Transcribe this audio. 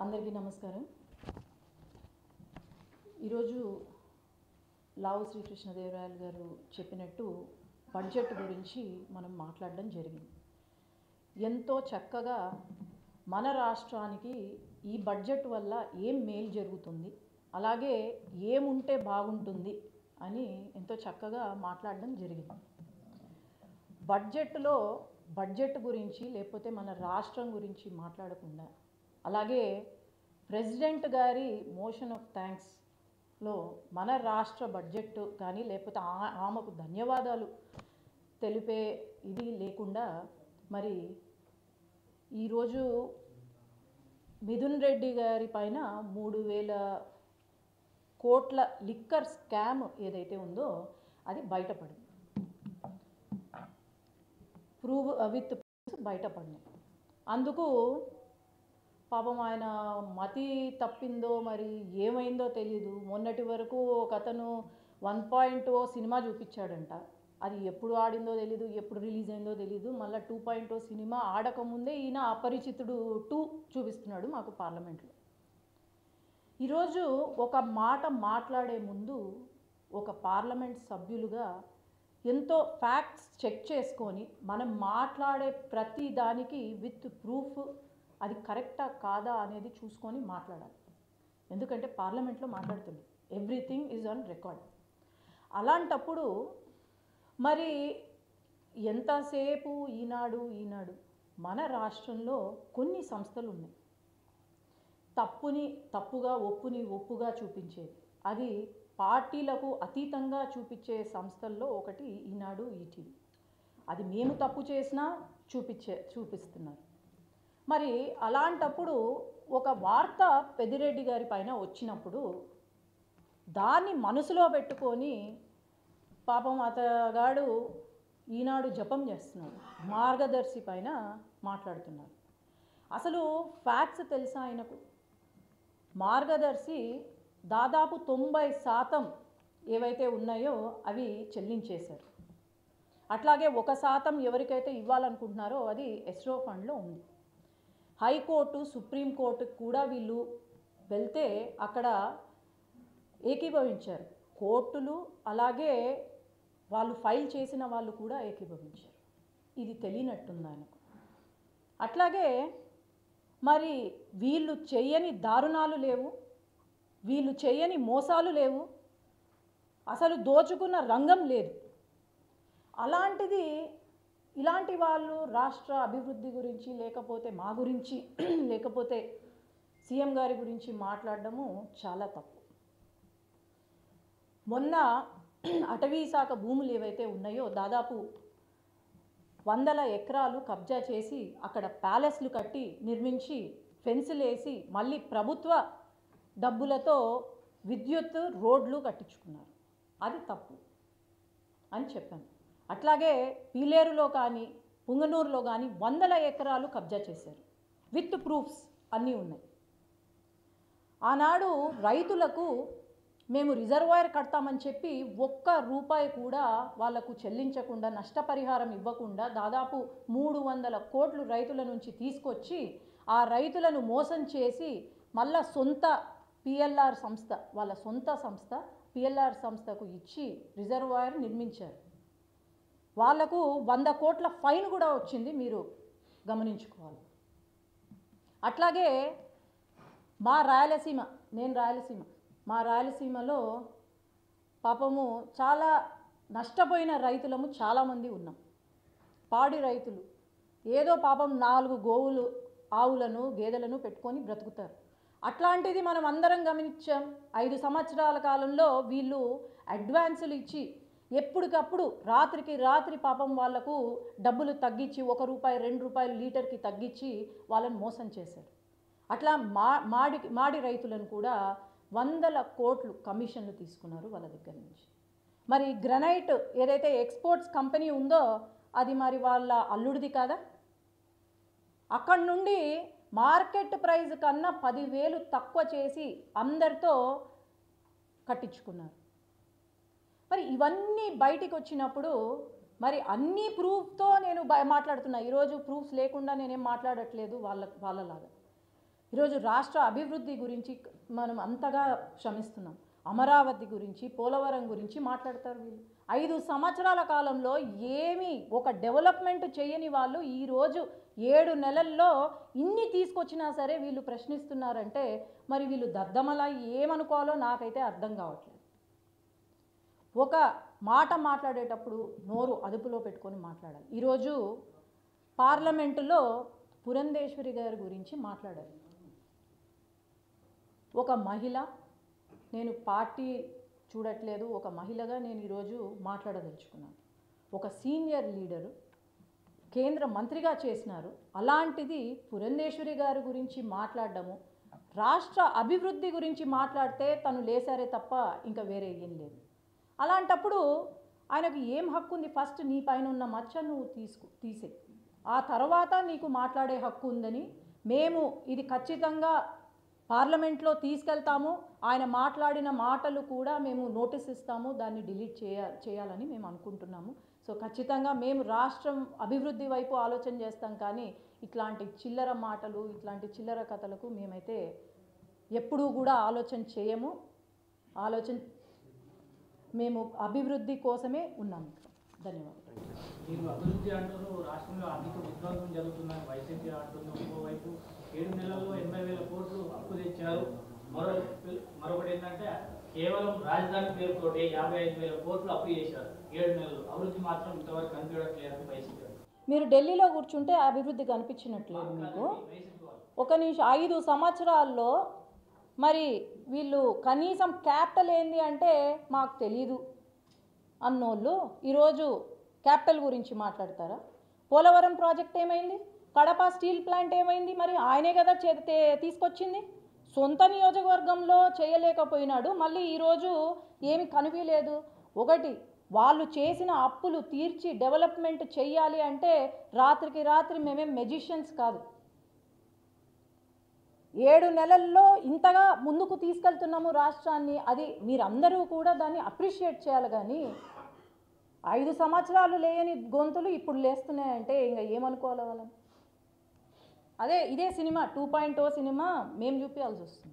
అందరికీ నమస్కారం. ఈరోజు లావు శ్రీకృష్ణదేవరాయలు గారు చెప్పినట్టు బడ్జెట్ గురించి మనం మాట్లాడడం జరిగింది. ఎంతో చక్కగా మన రాష్ట్రానికి ఈ బడ్జెట్ వల్ల ఏం మేలు జరుగుతుంది, అలాగే ఏముంటే బాగుంటుంది అని ఎంతో చక్కగా మాట్లాడడం జరిగింది. బడ్జెట్ గురించి లేకపోతే మన రాష్ట్రం గురించి మాట్లాడకుండా, అలాగే ప్రెసిడెంట్ గారి మోషన్ ఆఫ్ థ్యాంక్స్లో మన రాష్ట్ర బడ్జెట్ కానీ లేకపోతే ఆమెకు ధన్యవాదాలు తెలిపే ఇది లేకుండా, మరి ఈరోజు మిథున్ రెడ్డి గారి పైన 3,000 కోట్ల లిక్కర్ స్కామ్ ఏదైతే ఉందో అది బయటపడింది. విత్ బయటపడినాయి. అందుకు పాపం ఆయన మతి తప్పిందో మరి ఏమైందో తెలీదు. మొన్నటి వరకు ఒక అతను 1.0 సినిమా చూపించాడంట. అది ఎప్పుడు ఆడిందో తెలీదు, ఎప్పుడు రిలీజ్ అయిందో తెలీదు. మళ్ళీ 2.0 సినిమా ఆడకముందే ఈయన అపరిచితుడు 2 చూపిస్తున్నాడు మాకు పార్లమెంట్లో. ఈరోజు ఒక మాట మాట్లాడే ముందు ఒక పార్లమెంట్ సభ్యులుగా ఎంతో ఫ్యాక్ట్స్ చెక్ చేసుకొని మనం మాట్లాడే ప్రతి దానికి విత్ ప్రూఫ్ అది కరెక్టా కాదా అనేది చూసుకొని మాట్లాడాలి. ఎందుకంటే పార్లమెంట్లో మాట్లాడుతుంది, ఎవ్రీథింగ్ ఈజ్ ఆన్ రికార్డ్. అలాంటప్పుడు మరి ఎంతసేపు ఈనాడు మన రాష్ట్రంలో కొన్ని సంస్థలు ఉన్నాయి. తప్పుని తప్పుగా, ఒప్పుని ఒప్పుగా చూపించేది, అది పార్టీలకు అతీతంగా చూపించే సంస్థల్లో ఒకటి ఈనాడు, ఈటీవీ. అది మేము తప్పు చేసినా చూపిస్తున్నారు. మరి అలాంటప్పుడు ఒక వార్త పెద్దిరెడ్డి గారి పైన వచ్చినప్పుడు దాన్ని మనసులో పెట్టుకొని పాపం అతగాడు ఈనాడు జపం చేస్తున్నాడు, మార్గదర్శి పైన మాట్లాడుతున్నాడు. అసలు ఫ్యాక్ట్స్ తెలుసా ఆయనకు? మార్గదర్శి దాదాపు 90% ఏవైతే ఉన్నాయో అవి చెల్లించేశారు. అట్లాగే 1% ఎవరికైతే ఇవ్వాలనుకుంటున్నారో అది ఎస్రో ఫండ్లో ఉంది. హైకోర్టు, సుప్రీంకోర్టుకు కూడా వీళ్ళు వెళ్తే అక్కడ ఏకీభవించారు. కోర్టులు అలాగే వాళ్ళు ఫైల్ చేసిన వాళ్ళు కూడా ఏకీభవించారు. ఇది తెలియనట్టుంది ఆయనకు. అట్లాగే మరి వీళ్ళు చేయని దారుణాలు లేవు, వీళ్ళు చేయని మోసాలు లేవు, అసలు దోచుకున్న రంగం లేదు. అలాంటిది ఇలాంటి వాళ్ళు రాష్ట్ర అభివృద్ధి గురించి లేకపోతే మా గురించి లేకపోతే సీఎం గారి గురించి మాట్లాడడము చాలా తప్పు. మొన్న అటవీ శాఖ భూములు ఏవైతే ఉన్నాయో దాదాపు 100 ఎకరాలు కబ్జా చేసి అక్కడ ప్యాలెస్లు కట్టి నిర్మించి ఫెన్సులు వేసి మళ్ళీ ప్రభుత్వ డబ్బులతో విద్యుత్ రోడ్లు కట్టించుకున్నారు. అది తప్పు అని చెప్పాను. అట్లాగే పీలేరులో కానీ పుంగనూరులో కానీ 100 ఎకరాలు కబ్జా చేశారు, విత్ ప్రూఫ్స్ అన్నీ ఉన్నాయి. ఆనాడు రైతులకు మేము రిజర్వాయర్ కడతామని చెప్పి ₹1 కూడా వాళ్లకు చెల్లించకుండా, నష్టపరిహారం ఇవ్వకుండా దాదాపు 300 కోట్లు రైతుల నుంచి తీసుకొచ్చి ఆ రైతులను మోసం చేసి మళ్ళా సొంత పిఎల్ఆర్ సంస్థ, వాళ్ళ సొంత సంస్థ పిఎల్ఆర్ సంస్థకు ఇచ్చి రిజర్వాయర్ నిర్మించారు. వాళ్లకు 100 కోట్ల ఫైన్ కూడా వచ్చింది, మీరు గమనించుకోవాలి. అట్లాగే మా రాయలసీమ, మా రాయలసీమలో పాపము చాలా నష్టపోయిన రైతులము చాలామంది ఉన్నాం. పాడి రైతులు ఏదో పాపం 4 గోవులు, ఆవులను, గేదెలను పెట్టుకొని బ్రతుకుతారు. అట్లాంటిది మనం అందరం గమనించాం. 5 సంవత్సరాల కాలంలో వీళ్ళు అడ్వాన్సులు ఇచ్చి ఎప్పటికప్పుడు రాత్రికి రాత్రి పాపం వాళ్లకు డబ్బులు తగ్గించి ₹1, ₹2 లీటర్కి తగ్గించి వాళ్ళని మోసం చేశారు. అట్లా మాడి రైతులను కూడా 100 కోట్లు కమిషన్లు తీసుకున్నారు వాళ్ళ దగ్గర నుంచి. మరి గ్రనైట్ ఏదైతే ఎక్స్పోర్ట్స్ కంపెనీ ఉందో అది మరి వాళ్ళ అల్లుడిది కాదా? అక్కడి నుండి మార్కెట్ ప్రైస్ కన్నా 10,000 తక్కువ చేసి అందరితో కట్టించుకున్నారు. మరి ఇవన్నీ బయటికి వచ్చినప్పుడు మరి అన్ని ప్రూఫ్తో నేను మాట్లాడుతున్నా. ఈరోజు ప్రూఫ్స్ లేకుండా నేనేం మాట్లాడట్లేదు వాళ్ళలాగా. ఈరోజు రాష్ట్ర అభివృద్ధి గురించి మనం అంతగా శ్రమిస్తున్నాం. అమరావతి గురించి, పోలవరం గురించి మాట్లాడతారు వీళ్ళు. 5 సంవత్సరాల కాలంలో ఏమీ ఒక డెవలప్మెంట్ చేయని వాళ్ళు ఈరోజు 7 నెలల్లో ఇన్ని తీసుకొచ్చినా సరే వీళ్ళు ప్రశ్నిస్తున్నారంటే మరి వీళ్ళు దద్దమలా ఏమనుకోవాలో నాకైతే అర్థం కావట్లేదు. ఒక మాట మాట్లాడేటప్పుడు నోరు అదుపులో పెట్టుకొని మాట్లాడాలి. ఈరోజు పార్లమెంటులో పురంధేశ్వరి గారి గురించి మాట్లాడారు. ఒక మహిళ, నేను పార్టీ చూడట్లేదు, ఒక మహిళగా నేను ఈరోజు మాట్లాడదలుచుకున్నాను. ఒక సీనియర్ లీడరు, కేంద్ర మంత్రిగా చేసినారు. అలాంటిది పురంధేశ్వరి గారి గురించి మాట్లాడడము, రాష్ట్ర అభివృద్ధి గురించి మాట్లాడితే తను లేసారే తప్ప ఇంకా వేరే ఏం లేదు. అలాంటప్పుడు ఆయనకు ఏం హక్కు ఉంది? ఫస్ట్ నీ పైన ఉన్న మచ్చ నువ్వు తీసే, ఆ తర్వాత నీకు మాట్లాడే హక్కు ఉందని మేము ఇది ఖచ్చితంగా పార్లమెంట్లో తీసుకెళ్తాము. ఆయన మాట్లాడిన మాటలు కూడా మేము నోటీస్ ఇస్తాము, దాన్ని డిలీట్ చేయాలని మేము అనుకుంటున్నాము. సో ఖచ్చితంగా మేము రాష్ట్రం అభివృద్ధి వైపు ఆలోచన చేస్తాం, కానీ ఇట్లాంటి చిల్లర మాటలు, ఇట్లాంటి చిల్లర కథలకు మేమైతే ఎప్పుడూ కూడా ఆలోచన చేయము. మేము అభివృద్ధి కోసమే ఉన్నాము. ధన్యవాదాలు. మీరు అభివృద్ధి అంటూ రాష్ట్రంలో ఆర్థిక విధ్వంసం జరుగుతుందని వైసీపీ అంటుంది. ఇంకోవైపు 7 నెలల్లో 80,000 కోట్లు అప్పు తెచ్చారు. మరొకటి ఏంటంటే కేవలం రాజధాని పేరుతోటి 55,000 కోట్లు అప్పు చేశారు 7 నెలలు. అభివృద్ధి మాత్రం ఇంతవరకు కనిపించట్లేదని వైసీపీ. మీరు ఢిల్లీలో కూర్చుంటే అభివృద్ధి కనిపించినట్లేదు మీకు. ఒక నిమిషం, 5 సంవత్సరాల్లో మరి వీళ్ళు కనీసం క్యాపిటల్ ఏంది అంటే మాకు తెలీదు అన్నోళ్ళు ఈరోజు క్యాపిటల్ గురించి మాట్లాడతారా? పోలవరం ప్రాజెక్ట్ ఏమైంది? కడప స్టీల్ ప్లాంట్ ఏమైంది? మరి ఆయనే కదా తీసుకొచ్చింది. సొంత నియోజకవర్గంలో చేయలేకపోయినాడు, మళ్ళీ ఈరోజు ఏమి కనిపించలేదు. ఒకటి, వాళ్ళు చేసిన అప్పులు తీర్చి డెవలప్మెంట్ చెయ్యాలి అంటే రాత్రికి రాత్రి మేమేం మెజిషియన్స్ కాదు. 7 నెలల్లో ఇంతగా ముందుకు తీసుకెళ్తున్నాము రాష్ట్రాన్ని. అది మీరందరూ కూడా దాన్ని అప్రిషియేట్ చేయాలి. కానీ 5 సంవత్సరాలు లేని గొంతులు ఇప్పుడు లేస్తున్నాయంటే ఇంకా ఏమనుకోవాలి వాళ్ళని? ఇదే సినిమా 2.0 సినిమా మేము చూపించాల్సి వస్తుంది.